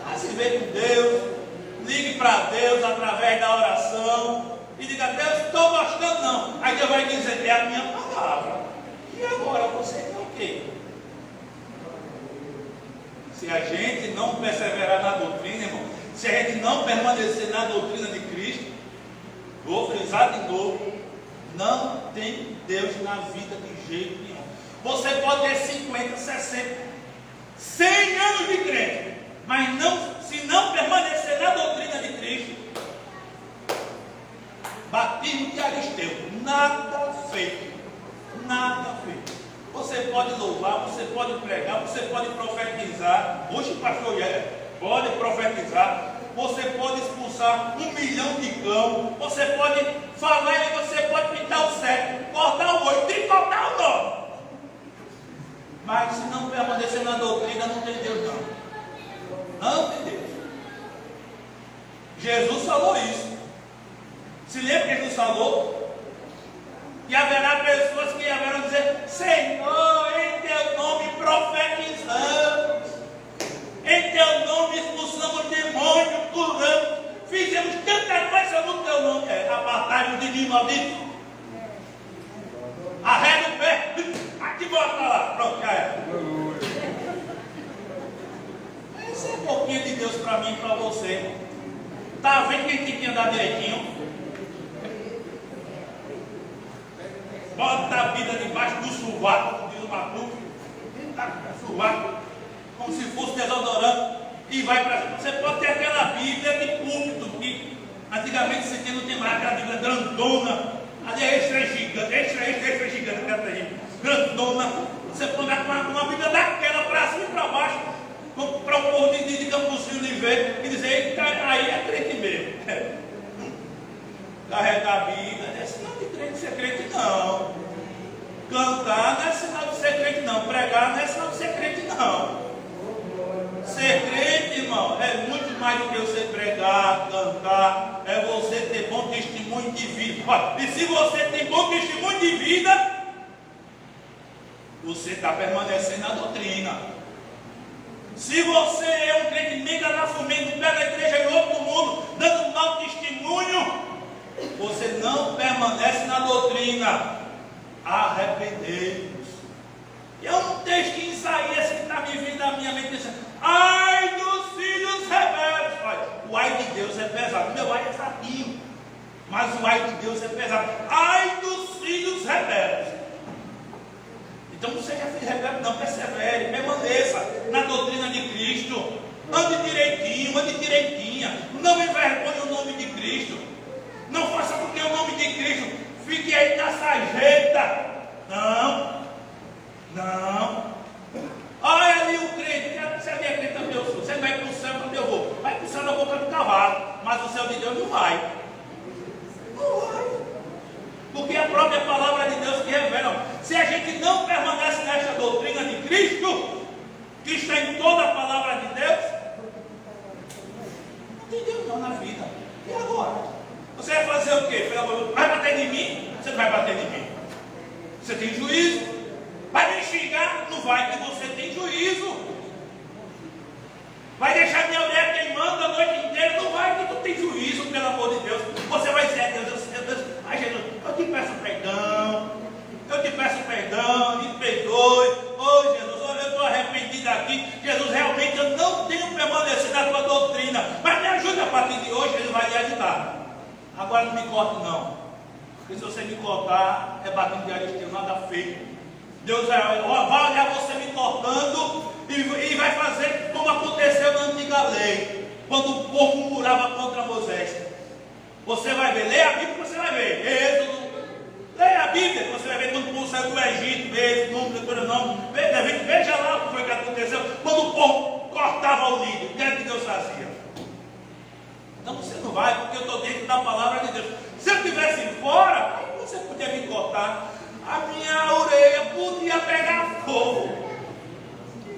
Vai se ver com Deus. Ligue para Deus através da oração e diga: Deus, estou gostando não. Aí Deus vai dizer: é a minha palavra. E agora você quer o quê? Se a gente não perseverar na doutrina, irmão, se a gente não permanecer na doutrina de Cristo, vou frisar de novo, não tem Deus na vida de jeito nenhum. Você pode ter 50, 60, 100 anos de crente, mas se não permanecer na doutrina de Cristo, batismo de Aristeu, nada feito. Nada feito. Você pode louvar, você pode pregar, você pode profetizar. Hoje, pastor Yélia, pode profetizar. Você pode expulsar 1 milhão de cão. Você pode falar e você pode pintar o cego, cortar o olho, tricotar o nó. Mas se não permanecer na doutrina, não tem Deus não. Não tem Deus. Jesus falou isso. Se lembra que Jesus falou? E haverá pessoas que haverão dizer: Senhor, em teu nome profetizamos, em teu nome expulsamos demônio, curamos, fizemos tanta coisa no teu nome. Apartai-vos de mim, maldito. Arrega o pé, aqui bota lá, pronto, já é. Esse é um pouquinho de Deus para mim e para você. Está vendo que a gente tem que andar direitinho? bota a Bíblia debaixo do sovaco, como diz o Matuto, sovaco, como se fosse desodorante, e vai para. Você pode ter aquela Bíblia de púlpito, que antigamente você tinha, não tem mais aquela Bíblia grandona, ali é extra gigante, extra gigante, grandona. Você pode dar uma Bíblia daquela para cima e para baixo, para o povo de Campozinho lhe ver e dizer: eita, aí é crente mesmo. Carregar a Bíblia não é sinal de crente ser crente, não. Cantar não é sinal de ser crente, não. Pregar não é sinal de ser crente, não. Ser crente, irmão, é muito mais do que você pregar, cantar, é você ter bom testemunho de vida. Olha, e se você tem bom testemunho de vida, você está permanecendo na doutrina. Se você é um crente mega na fumenda, no pé da igreja e outro mundo, dando mau testemunho, você não permanece na doutrina. Arrependei-vos. E é um texto em Isaías que está me vindo à minha mente, dizendo: ai dos filhos rebeldes. Olha, o ai de Deus é pesado. Meu ai é fraquinho, mas o ai de Deus é pesado. Ai dos filhos rebeldes. Então não seja filho rebelde, não, persevere, permaneça na doutrina de Cristo. Ande direitinho, ande direitinha. Não envergonhe o nome de Cristo. Não faça com que o nome de Cristo fique aí na sarjeta. Não. Olha ali o crente, você é minha crente também, eu sou. Você vai para o céu quando eu vou. Vai para o céu na boca do cavalo, mas o céu de Deus não vai. Não vai. Porque a própria palavra de Deus que revela. Se a gente não permanece nesta doutrina de Cristo, que está em toda a palavra de Deus, não tem Deus não na vida. E agora? Você vai fazer o quê? Vai bater em mim? Você não vai bater em mim. Você tem juízo. Vai me xingar? Não vai, porque você tem juízo. Vai deixar minha mulher queimando a noite inteira? Não vai, porque tu tem juízo, pelo amor de Deus. Você vai dizer: Deus, ai Jesus, eu te peço perdão, me perdoe. Oh Jesus, olha, eu estou arrependido aqui. Jesus, realmente eu não tenho permanecido na tua doutrina, mas me ajuda a partir de hoje. Ele vai lhe ajudar. Agora não me corte não, porque se você me cortar, é batendo de Aristeu, nada feito. Deus vai olhar você me cortando e vai fazer como aconteceu na antiga lei, quando o povo murmurava contra Moisés. Você vai ver, leia a Bíblia que você vai ver, Êxodo, leia a Bíblia que você vai ver quando o povo saiu do Egito, Êxodo, Número, Deuteronômio, veja lá o que foi que aconteceu, quando o povo cortava o líder, o que é que Deus fazia? Então você não vai, porque eu estou dentro da palavra de Deus. Se eu estivesse fora, aí você podia me cortar, a minha orelha podia pegar fogo.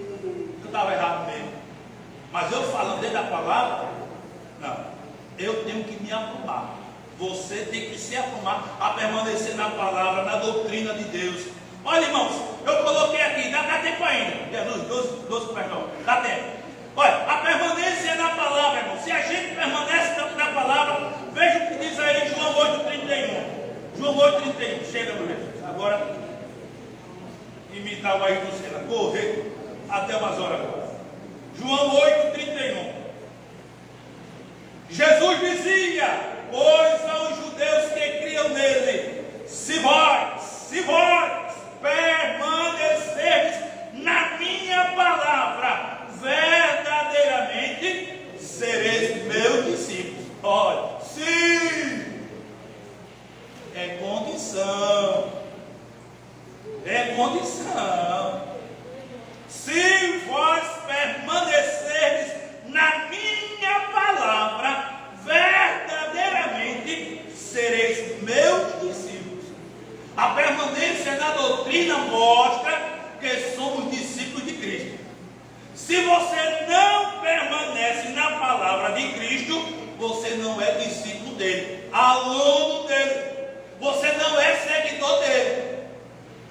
Eu estava errado mesmo. Mas eu falando dentro da palavra, não. Eu tenho que me aprumar. Você tem que se aprumar a permanecer na palavra, na doutrina de Deus. Olha, irmãos, eu coloquei aqui, dá tempo ainda. Jesus, 12, perdão, dá tempo. Olha, a permanência na palavra, irmão. Se a gente permanece na palavra, veja o que diz aí João 8,31. João 8,31. Chega, meu Deus. Agora, imitar o aí do Senna. Correr até umas horas agora. João 8,31. Jesus dizia: pois aos judeus que criam nele, se vós permanecerdes na minha palavra, verdadeiramente sereis meus discípulos. Olha, sim, é condição. Se vós permanecerdes na minha palavra, verdadeiramente sereis meus discípulos. A permanência na doutrina mostra que somos discípulos de Cristo. Se você não permanece na palavra de Cristo, você não é discípulo dele, aluno dele. Você não é seguidor dele.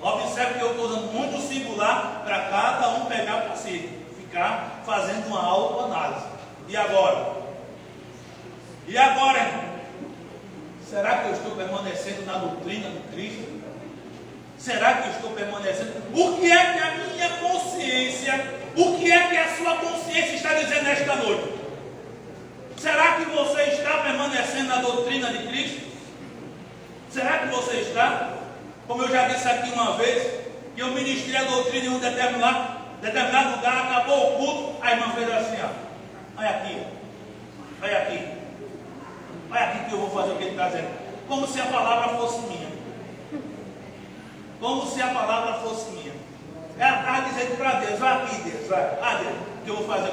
Observe que eu estou usando muito singular para cada um pegar para si, ficar fazendo uma autoanálise. E agora? Irmão? Será que eu estou permanecendo na doutrina de Cristo? Será que eu estou permanecendo? O que é que a minha consciência, o que é que a sua consciência está dizendo nesta noite? Será que você está permanecendo na doutrina de Cristo? Será que você está? Como eu já disse aqui uma vez, que eu ministrei a doutrina em um determinado lugar, acabou o culto, a irmã fez assim, ó. Olha aqui, olha aqui. Olha aqui que eu vou fazer o que ele está dizendo. Como se a palavra fosse minha. Como se a palavra fosse minha. Ela estava dizendo para Deus, vai aqui Deus, vai. Ah Deus, o que eu vou fazer?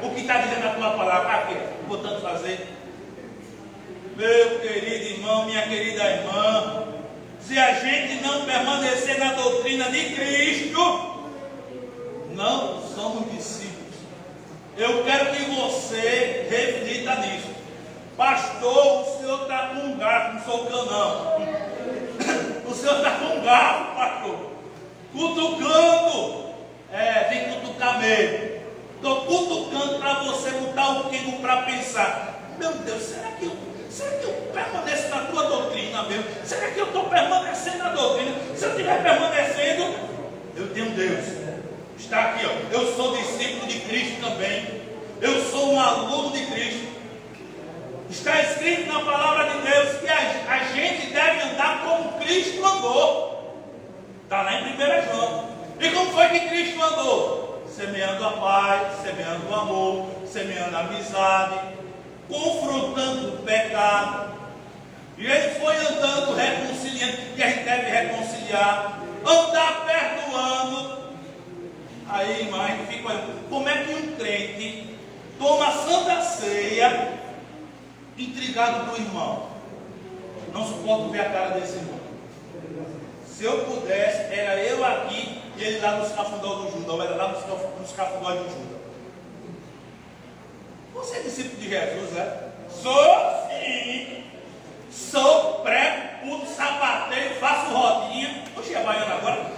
O que está dizendo a tua palavra? Aqui, vou tanto fazer. Meu querido irmão, minha querida irmã, se a gente não permanecer na doutrina de Cristo, não somos discípulos. Eu quero que você reflita nisso. Pastor, o senhor está com um garfo, não sou eu não. O senhor está com um garfo, pastor. Cutucando. Tem que cutucar mesmo. Estou cutucando para você botar o quilo para pensar. Meu Deus, será que eu permaneço na tua doutrina mesmo? Será que eu estou permanecendo na doutrina? Se eu estiver permanecendo, eu tenho Deus. Está aqui, ó. Eu sou discípulo de Cristo também. Eu sou um aluno de Cristo. Está escrito na palavra de Deus que a gente deve andar como Cristo andou. Está lá em 1 João. E como foi que Cristo andou? Semeando a paz, semeando o amor, semeando a amizade, confrontando o pecado. E ele foi andando, reconciliando, e a gente deve reconciliar, andar perdoando. Aí, irmã, a gente fica olhando, como é que um crente toma a santa ceia intrigado do irmão? Não suporto ver a cara desse irmão. Se eu pudesse, era eu aqui e ele lá nos cafundós do Judas, ou era lá nos cafundós do Judas. Você é discípulo de Jesus, é? Sou sim. Sou prego, puto, sapateiro, faço rodinha. Oxe, é baiano agora.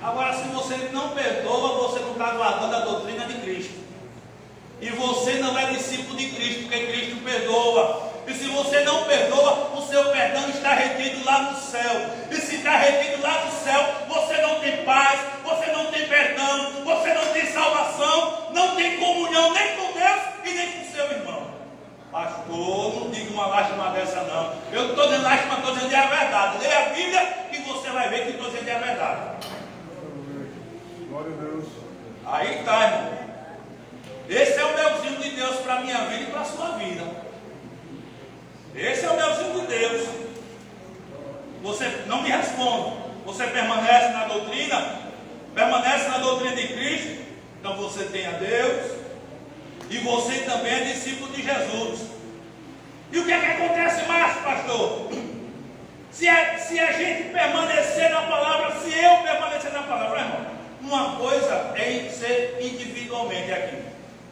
Agora, se você não perdoa, você não está guardando a doutrina de Cristo. E você não é discípulo de Cristo, porque Cristo perdoa. E se você não perdoa, o seu perdão está retido lá no céu. E se está retido lá no céu, você não tem paz, você não tem perdão, você não tem salvação, não tem comunhão nem com Deus e nem com seu irmão. Pastor, não diga uma lástima dessa não. Eu não estou dizendo lástima, estou dizendo a verdade. Leia a Bíblia e você vai ver que estou dizendo a verdade. Glória a Deus. Aí está, irmão. Esse é o melzinho de Deus para a minha vida e para a sua vida. Esse é o melzinho de Deus. Você não me responde. Você permanece na doutrina? Permanece na doutrina de Cristo? Então você tem a Deus. E você também é discípulo de Jesus. E o que é que acontece mais, pastor? Se a gente permanecer na palavra, se eu permanecer na palavra, irmão, uma coisa é ser individualmente aqui,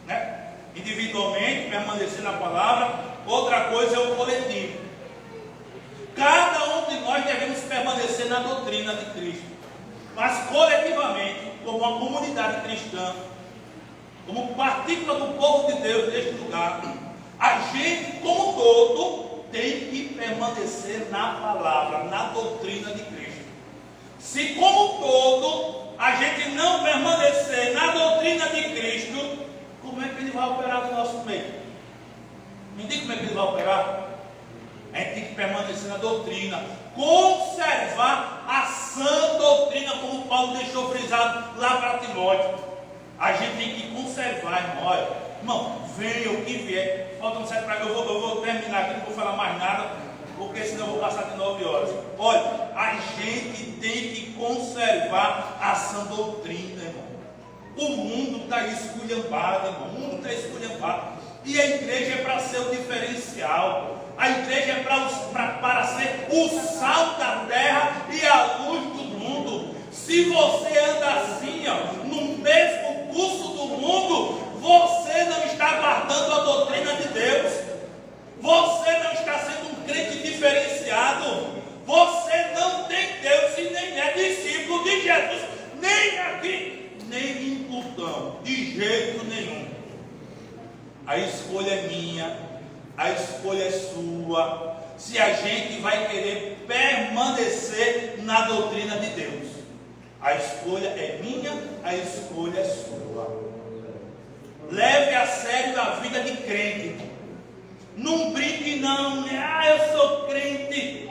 né? Individualmente, permanecer na palavra, outra coisa é o coletivo. Cada um de nós devemos permanecer na doutrina de Cristo, mas coletivamente, como uma comunidade cristã, como partícula do povo de Deus neste lugar, a gente, como todo, tem que permanecer na palavra, na doutrina de Cristo. Se, como todo, a gente não permanecer na doutrina de Cristo, como é que ele vai operar no nosso meio? Me diga como é que ele vai operar? A gente tem que permanecer na doutrina, conservar a sã doutrina, como Paulo deixou frisado lá para Timóteo. A gente tem que conservar, irmão. Olha, irmão, venha o que vier. Faltam 7 para eu vou terminar aqui, não vou falar mais nada, porque senão eu vou passar de 9 horas. Olha, a gente tem que conservar a sã doutrina, irmão. O mundo está esculhambado, irmão. O mundo está esculhambado. E a igreja é para ser o diferencial. A igreja é para ser o sal da terra e a luz do mundo. Se você anda assim, ó, no mesmo curso do mundo, você não está guardando a doutrina de Deus. Você não está sendo um crente diferenciado. Você não tem Deus e nem é discípulo de Jesus. Nem aqui, nem em Plutão. De jeito nenhum. A escolha é minha. A escolha é sua. Se a gente vai querer permanecer na doutrina de Deus. A escolha é minha, a escolha é sua. Leve a sério a vida de crente. Não brinque não, eu sou crente.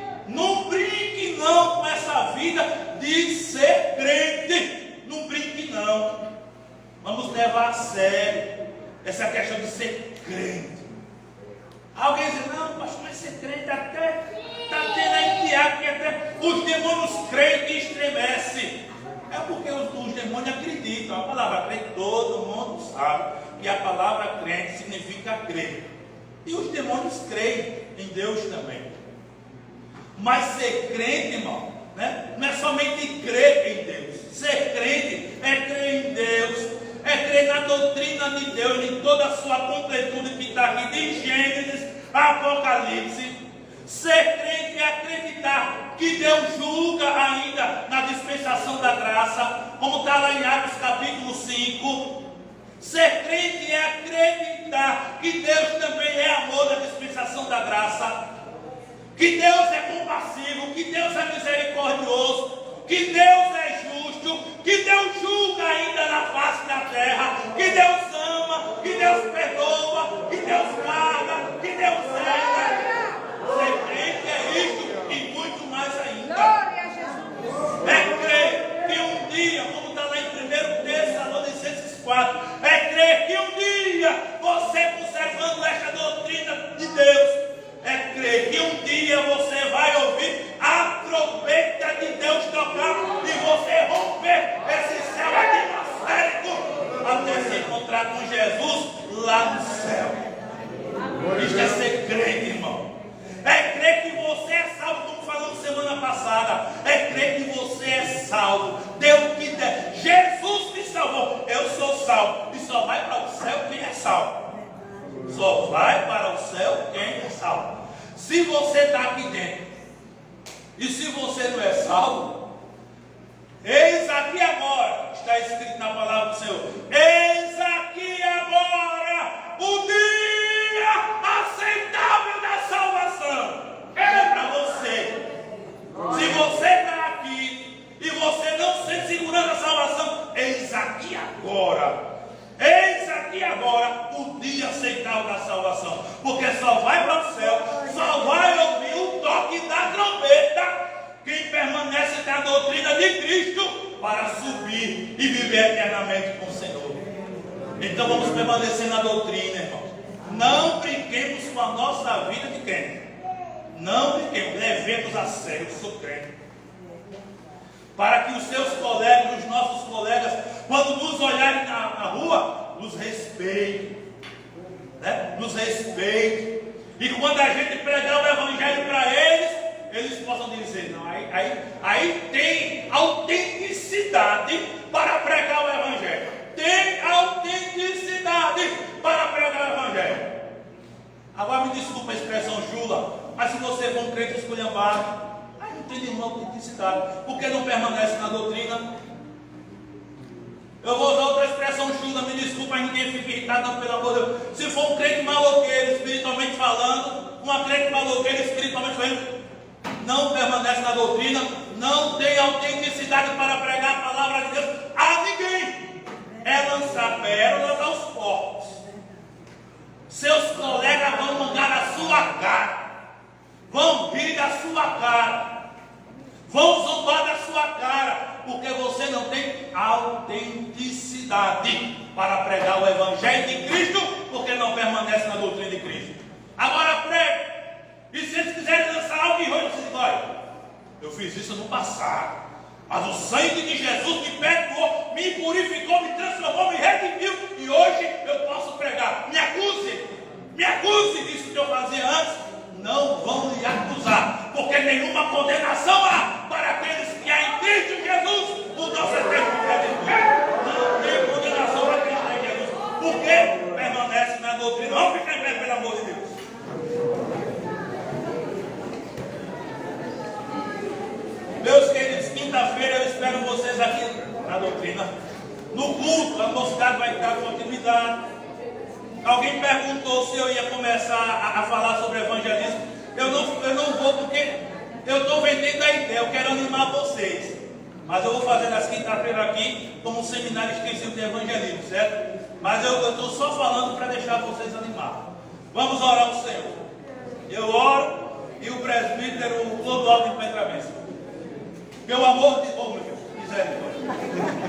vida de ser crente. Não brinque não. Vamos levar a sério essa questão de ser crente. Alguém diz, não, pastor, mas ser crente até está tendo aí Tiago que até os demônios creem e estremecem. É porque os demônios acreditam. A palavra crente, todo mundo sabe que a palavra crente significa crer. E os demônios creem em Deus também. Mas ser crente, irmão, né, não é somente crer em Deus. Ser crente é crer em Deus, é crer na doutrina de Deus, em toda a sua completude que está aqui, de Gênesis a Apocalipse. Ser crente é acreditar que Deus julga ainda na dispensação da graça, como está lá em Atos capítulo 5. Ser crente é acreditar que Deus também é amor na dispensação da graça, que Deus é compassivo, que Deus é misericordioso, que Deus é justo, que Deus julga ainda na face da terra, que Deus ama, que Deus perdoa, que Deus paga, que Deus serve. Ser crente é isto e muito mais ainda. Glória a Jesus. É crer que um dia, como está lá em 1 Tessalonicenses 4, é crer que um dia você, conservando esta doutrina de Deus, é crer que um dia você vai ouvir a trombeta de Deus tocar e você romper esse céu atmosférico até se encontrar com Jesus lá no céu. Isto é ser crente, irmão. É crer que você é salvo, como falamos semana passada. É crer que você é salvo. Deu o que der. Jesus me salvou. Eu sou salvo. E só vai para o céu quem é salvo. Só vai para o céu quem é salvo. Se você está aqui dentro e se você não é salvo, eis aqui agora, está escrito na palavra do Senhor, eis aqui agora o dia aceitável da salvação. É para você. Se você está aqui e você não sente segurança da salvação, eis aqui agora. Eis aqui agora o dia aceitável da salvação, porque só vai para o céu, só vai ouvir o toque da trombeta quem permanece na doutrina de Cristo para subir e viver eternamente com o Senhor. Então vamos permanecer na doutrina, irmão. Não brinquemos com a nossa vida de crente. Não brinquemos, levemos a sério o seu crente. Para que os seus colegas, os nossos colegas, quando nos olharem na rua, nos respeitem, né? Nos respeitem. E quando a gente pregar o evangelho para eles, eles possam dizer, não, aí tem autenticidade para pregar o evangelho. Tem autenticidade para pregar o evangelho. Agora me desculpa a expressão chula, mas se você for um crente esculhambado, não tem nenhuma autenticidade, porque não permanece na doutrina. Eu vou usar outra expressão chula, me desculpa, mas ninguém fica irritado, não, pelo amor de Deus. Se for um crente maloqueiro, espiritualmente falando, uma crente maloqueira, espiritualmente falando, não permanece na doutrina, não tem autenticidade para pregar a palavra de Deus a ninguém. É lançar pérolas aos porcos. Seus colegas vão mandar a sua cara, vão rir da sua cara, vão zombar da sua cara, porque você não tem autenticidade para pregar o evangelho de Cristo, porque não permanece na doutrina de Cristo. Agora pregue, e se eles quiserem lançar algo em rosto, vocês olha, eu fiz isso no passado, mas o sangue de Jesus me perdoou, me purificou, me transformou, me redimiu, e hoje eu posso pregar. Me acuse disso que eu fazia antes. Não vão lhe acusar, porque nenhuma condenação há para aqueles que há em Cristo Jesus, o nosso eterno Redentor. Não tem condenação para quem está em Jesus, porque permanece na doutrina. Vamos ficar em pé, pelo amor de Deus. Meus queridos, quinta-feira eu espero vocês aqui na doutrina. No culto, a mocidade vai dar continuidade. Alguém perguntou se eu ia começar a falar sobre evangelismo. Eu não vou, porque eu estou vendendo a ideia, eu quero animar vocês. Mas eu vou fazer nas quinta-feira aqui como um seminário extensivo de evangelismo, certo? Mas eu estou só falando para deixar vocês animados. Vamos orar ao Senhor. Eu oro e o presbítero Clodoaldo impede a bênção. Meu amor de... Oh, meu Deus, misericórdia.